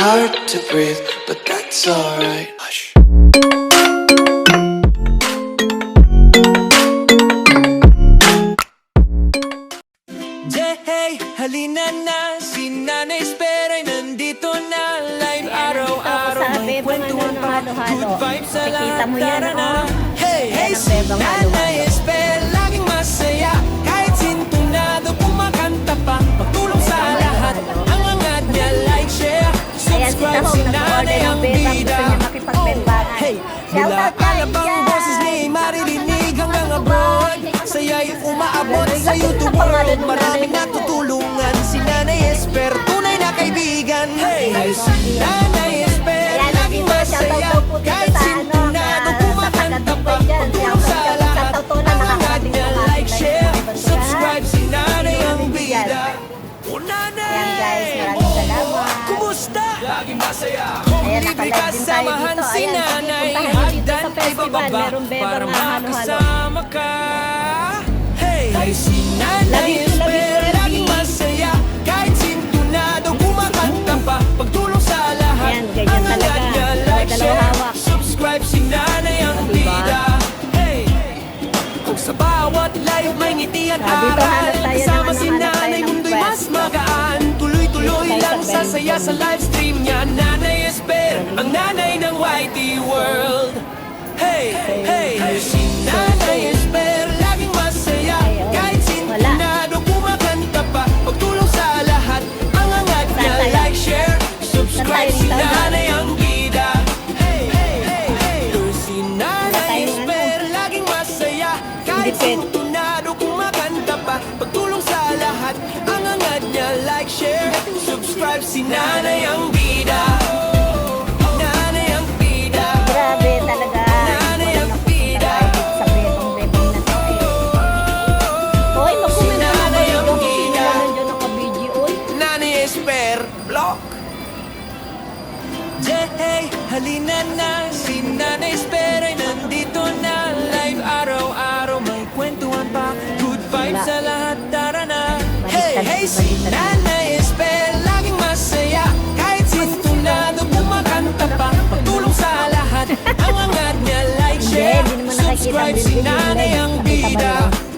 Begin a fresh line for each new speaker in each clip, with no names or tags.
hard to breathe, but that's alright. Hush.
Hey, halina na, si Nanay Esper ay nandito na. Live araw-araw, may kwentuhan pa, good vibes sa lahat, tara na. Hey, hey, si Nanay Esper, laging masaya. Kahit sintunado, kumakanta pa, pagtulong sa lahat. Ang angat niya, like, share, subscribe, si Nanay ang bida. Hey, mula alabang boses ni maririnig hanggang abroad. Saya'y umaabot sa YouTube world. Maraming natutulungan, si Nanay Esper, tunay na kaibigan. Hey, si Nanay Esper, laging masaya. Kahit sintunado, kumakanta pa, pagtulong sa lahat. Ang angat niya, like, share, subscribe, si Nanay ang bida. O Nanay,
Ayan guys, maraming salamat.
kumusta? Laging masaya.
Ayan,
Libre
nakalive din tayo
kasamahan
dito.
si
Ayan,
Nanay,
puntahan nyo dito sa
hagdan ay
festival.
bababa
Meron bebang
para
na halo-halo.
makasama ka. Hey, si Nanay
Lagi ko, lagi
Esper,
ko,
laging masaya. Kahit sintunado, kumakanta pa, pagtulong sa lahat.
Ayan, ganyan
Ang
talaga.
angat niya, like,
Dalawa
share,
hawak.
subscribe, si Nanay ang
Diba?
bida. Hey, kung sa bawat live may ngiti at
Dito
aral,
hanap tayo ng
kasama si
hanap tayo
Nanay,
ng
mundo'y mas
pwesto.
magaan. Tuloy-tuloy
Dito tayo
lang
sa
sasaya sa live stream niya. Nanay Esper, ang nanay ng YT World. Hey, hey, si Nanay Esper, laging masaya. Kahit sintunado, kumakanta pa, pagtulong sa lahat. Ang angat niya,
Saan tayo?
like, share, subscribe, si
Saan tayo?
Nanay ang bida. Hey, hey, hey, hey, si Nanay
Saan tayo?
Esper, laging masaya. Kahit
Hindi pwede.
sintunado, kumakanta pa, pagtulong sa lahat. Ang angat niya, like, share, subscribe, si Nanay ang bida. Nanay ang bida.
Grabe talaga.
Nanay ang bida.
Sa bebang na to eh. Hoy, mag-comment na
Nanay
kayo.
ang
Kung
bida.
sino na nandiyan naka-video. Oy,
Nanay Esper, block. Hey, halina na, si Nanay Esper ay nandito na. Live araw-araw, may kwentuhan pa, good vibes sa lahat, tara na. Hey, hey, si Nanay Esper, laging masaya. Kahit sintunado, kumakanta pa, pagtulong sa lahat. Ang angat niya, like, share,
Hindi naman nakikita
subscribe,
ang
si
video,
Nanay
leg.
ang
Nakita ba
bida.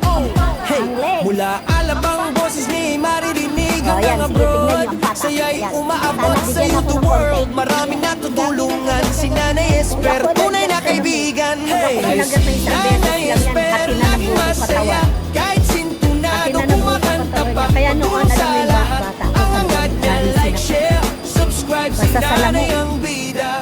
Oh, hey,
Ang leg.
mula alabang boses ni maririnig
Oh, yan,
hanggang
sige, tignan
abroad.
niyo ang pata.
Saya'y
Yan.
umaabot
Sana
sa
bigyan ako
YouTube
ng
world.
konti.
Maraming natutulungan, si Nanay Esper,
Ako,
tunay na
nag-get
kaibigan. Hey,
Ako, nag-get na isang
Nanay
beses lang yan.
Esper,
Hati na ng
laging
buong
masaya.
katawan.
Kahit sintunado,
Hati na ng buong
kumakanta
katawan
pa,
niya. Kaya noon,
pagtulong
alam
sa
mo yung
lahat.
bata,
Ang angat niya,
lagi
like,
sila-
share, subscribe, si
Basta sa
Nanay
lamok.
ang bida.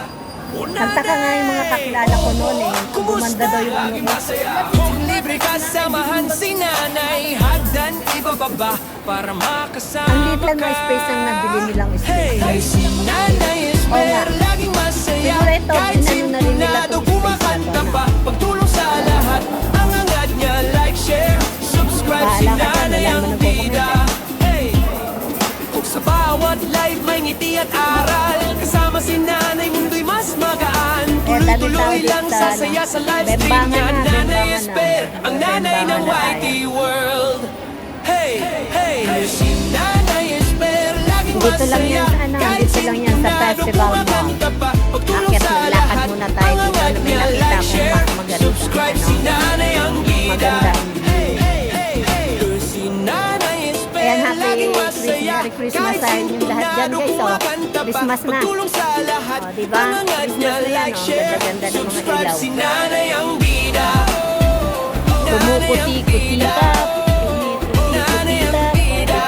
O
Nagtaka nga yung mga kakilala ko noon eh. Gumanda daw yung ano
Laging
ko.
masaya. Kung libre kasamahan si Nanay, hagdan ibababa para makasama
Ang liit lang
ka.
na space ang nabili nilang space.
Hey, si Nanay Esper,
Oo nga.
laging masaya.
Siguro ito,
Kahit
inano na rin nila
sintunado,
itong space
kumakanta
na to,
pa, pagtulong sa lahat. Ang angat niya, like, share, subscribe, si
Bahala ka dyan,
Nanay
wala
ang
man
bida. Hey, kung sa bawat live may ngiti at aral, kasama si Nanay, mundo'y mas magaan. Tuloy-tuloy lang sasaya sa live stream niya. Nanay Esper, ang nanay ng YT World. Hey, hey, si Nanay Esper, laging
Dito lang yan
masaya.
sa ano,
Kahit
dito lang yan sa
sintunado,
festival mo.
kumakanta pa, pagtulong
Akyat
sa
na, lakad
lahat.
muna tayo
Ang
dito
angat
na may
niya,
nakita
like,
akong
share,
maganda.
subscribe, si Nanay ang bida.
Maganda.
Hey, hey, hey, hey, si Nanay Esper,
Ayan, happy
laging
Christmas,
masaya.
Merry Christmas
Kahit
sa inyong lahat dyan,
sintunado,
guys, oh.
kumakanta pa,
Christmas na.
pagtulong sa lahat.
Oh, diba?
Ang angat niya,
Christmas na yan,
like,
oh.
share,
Ganda-ganda ng mga
subscribe,
ilaw.
si Nanay ang bida.
Kumukuti-kutita.
Nanay ang bida.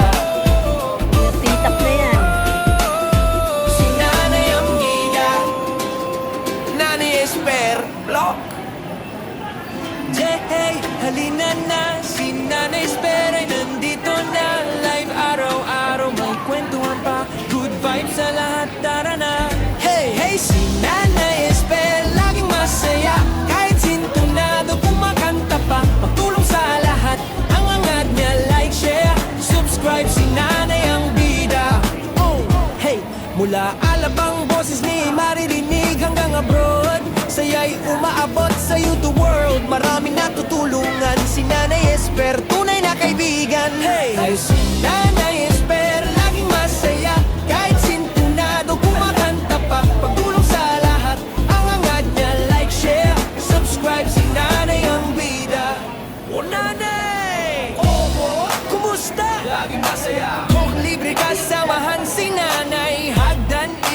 Titap na yan.
Si Nanay ang bida. Nanay Esper, block. Hey, halina na, si Nanay Esper ay nandito na. Live araw-araw, may kwentuhan pa, good vibes sa lahat, tara na. Hey, hey, si Nanay Esper, laging masaya. Kahit sintunado, kumakanta pa, pagtulong sa lahat. Ang angat niya, like, share, subscribe, si Nanay ang bida. Oh, hey, mula alabang boses ni maririnig hanggang abroad. Saya'y umaabot sa YouTube world. Maraming natutulungan, si Nanay Esper, tunay na kaibigan. Hey, si Nanay Esper, laging masaya. Kahit sintunado, kumakanta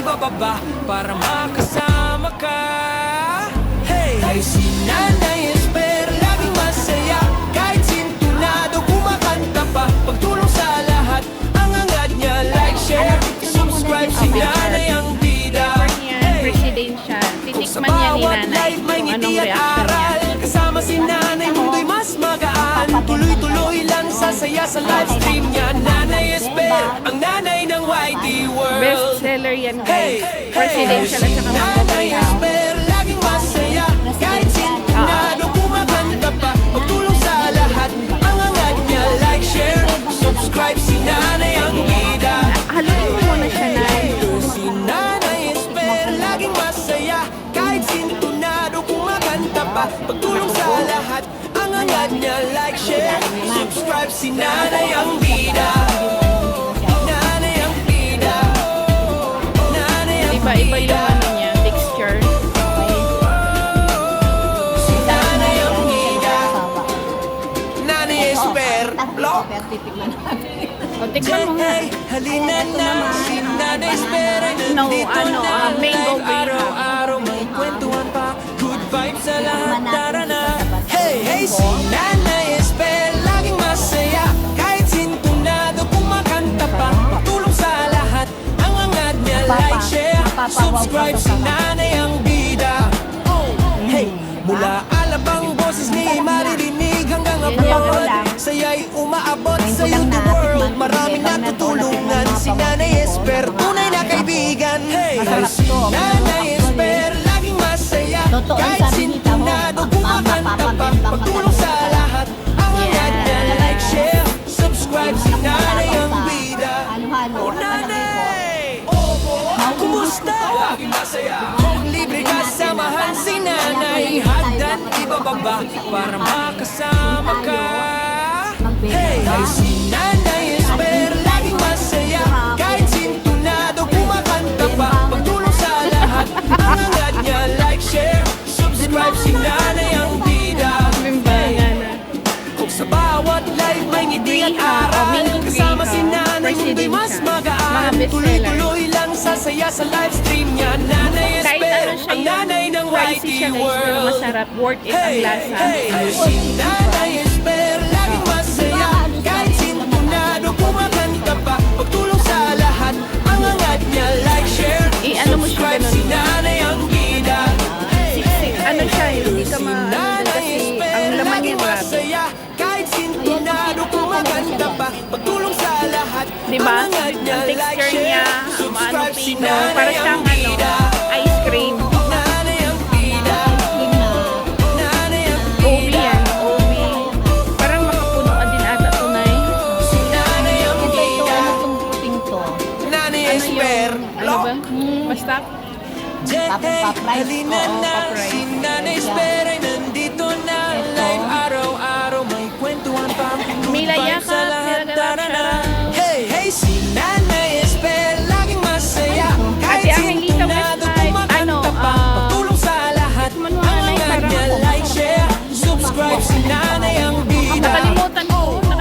ibababa para makasama ka. Hey, hey, si Nanay Esper, laging masaya. Kahit sintunado, kumakanta pa. Pagtulong sa lahat, ang angat niya. Like, share, subscribe, si Nanay ang bida.
Presidential. Titikman niya ni Nanay
May
kung anong
ngiti at
reaction niya.
aral. Kasama si Nanay, mundo'y mas magaan. Tuloy-tuloy lang sasaya sa live stream niya. Nanay Esper, ang nanay ng YT World.
Bestseller yan
Hey,
guys. Presidential at saka
Nanay
mambabayaw.
Esper, laging masaya. Kahit sintunado, kumakanta pa. Pagtulong sa lahat, ang angat niya. Like, share, subscribe, si Nanay ang bida.
Haluin mo muna siya na.
Si Nanay Esper, laging masaya. Kahit sintunado, kumakanta pa. Pagtulong sa lahat, ang angat niya. Like, share, subscribe, si Nanay ang bida. Nanay ang bida. Nanay ang
Iba-iba yung
bida.
ano niya, texture.
Si Nanay ang bida. Nanay Esper, block.
O, tikman mo nga.
Hey, halina na. Si Nanay Esper ay nandito
ano,
na.
mango
Live
beer.
araw-araw may kwentuhan pa. Good vibes sa lahat, tara na. Hey, hey, si Nanay Esper, laging masaya. Kahit sintunado, kumakanta pa. Tulong sa lahat, ang angat niya. Like, share, subscribe, si Nanay ang bida. Hey, mula alabang boses ni maririnig hanggang abroad. Saya'y umaabot sa YouTube world. Maraming natutulungan. Si Nanay Esper, tunay na kaibigan. Hey, si Nanay Esper, laging masaya. Kahit sintunado, kumakanta pa. Pagtulong sa lahat, ang angat niya. Like, share, subscribe, si Nanay ang bida. Oh, Nanay! Kumusta? Laging masaya. Kung libre ka, samahan si Nanay. Hagdan, ibababa para makasama ka. Hey, hey, si Nanay Esper, laging masaya. Kahit sintunado, kumakanta pa. Pagtulong sa lahat, ang angat niya. Like, share, subscribe, si Nanay ang bida.
Bimbangan na.
Kung sa bawat live may ngiti at aral. Kasama si Nanay, mundo'y mas magaan. Tuloy-tuloy lang sasaya sa live stream niya. Nanay
Kahit
Esper,
ano siya
ang nanay ng
pricey
YT
siya guys, pero
World.
masarap. Worth it ang
Hey,
lasa.
hey, si Nanay Esper, laging masaya. Kahit sintunado, kumakanta pa. Pagtulong sa lahat, ang angat niya. Like, share,
I-ano mo siya
subscribe,
ganun.
si Nanay ang bida.
Siksik. Ano siya, hindi ka
Nanay
kasi
Esper,
ang laman niya
laging
grabe.
masaya. Kahit sintunado, kumakanta pa. Pagtulong sa lahat,
Diba?
ang angat niya.
Ang
Like,
texture
share,
niya,
subscribe, si
pino.
Nanay
Para
ang
siyang
bida.
ice cream.
Nanay ang bida. Nanay ang
OB
bida.
yan, OB. Parang makapunuan din ata tunay.
Si Nanay ang bida. Nanay
Ano
Esper,
yung, ano
lock.
ba? Basta,
Hey, halina
Oo,
na.
pa-price.
Si Nanay Esper ay nandito na. Live araw-araw may kwentuhan pa.
Mila
Vibes
Yakap,
sa lahat,
Mila
tara na.
Galap,
Hey, hey, si Nanay Esper, laging masaya. Kahit
Ate Angelita
sintunado,
Westside,
kumakanta pa. Pagtulong sa lahat,
Tikman mo,
ang
Nanay,
angat
parang
niya.
ako.
Like, share, subscribe, si Nanay ang bida.
nakalimutan ko.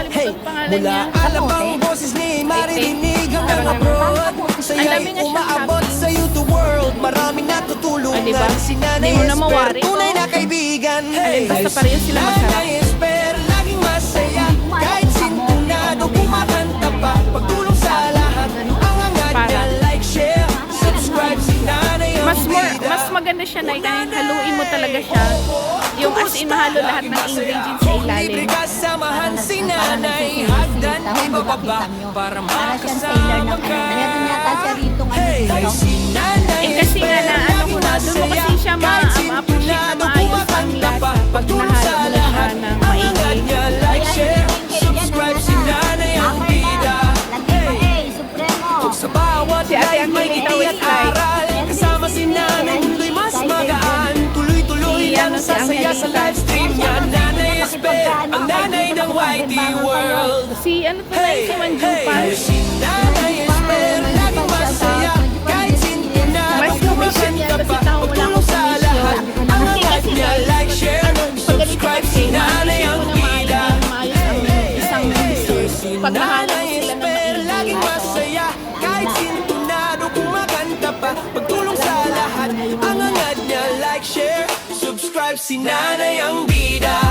Hey,
Nakalimutan pangalan
mula
niya.
alabang boses ni maririnig hanggang
Parang
abroad.
Ang
Saya'y
dami nga siyang
umaabot
toppings.
sa YouTube world. Maraming natutulungan.
Ah, diba?
Si Nanay
Di mo na
Esper,
mawari to.
tunay na kaibigan. Hey,
Basta pareho sila masarap.
Nanay Esper, laging masaya. Kahit sintunado, kumakanta pa. Pagtulong sa lahat, ang angat niya.
Para.
Like, share, subscribe, si Nanay ang bida.
Mas maganda siya na kahit haluin mo talaga siya. Yung as in mahalo lahat ng ingredients sa
Libre
ilalim.
ka, samahan si Nanay. Hagdan, ibababa para makasama ka. Hey, si Nanay
Kasi nga na ano ko na, doon mo kasi siya ma-appreciate na maayos ang lasa pag nahalo mo na siya ng maingay.
Like, share, subscribe, si Nanay ang bida. Sa bawat
Si Ate
live may
Angelita
ngiti at
Westside.
aral. Kasama si Nanay, mundo'y mas magaan. Tuloy-tuloy lang
Si
sasaya sa
Angelita.
live stream niya. Nanay Esper, ang nanay ng YT World.
Si ano to na si Manjupan.
Si Nanay Esper, laging masaya. Kahit sintunado,
Mas commission yan kasi tao wala
pagtulong sa
commission.
lahat. Ang
Kasi
angat
kasi
niya.
guys,
Like, share, subscribe, si Nanay ang bida.
maayos ang isang dessert. Pag nahalo mo
Nanay
sila ng
Esper, laging
maingay.
masaya. Kahit sintunado, kumakanta pa. Si nanay ang bida.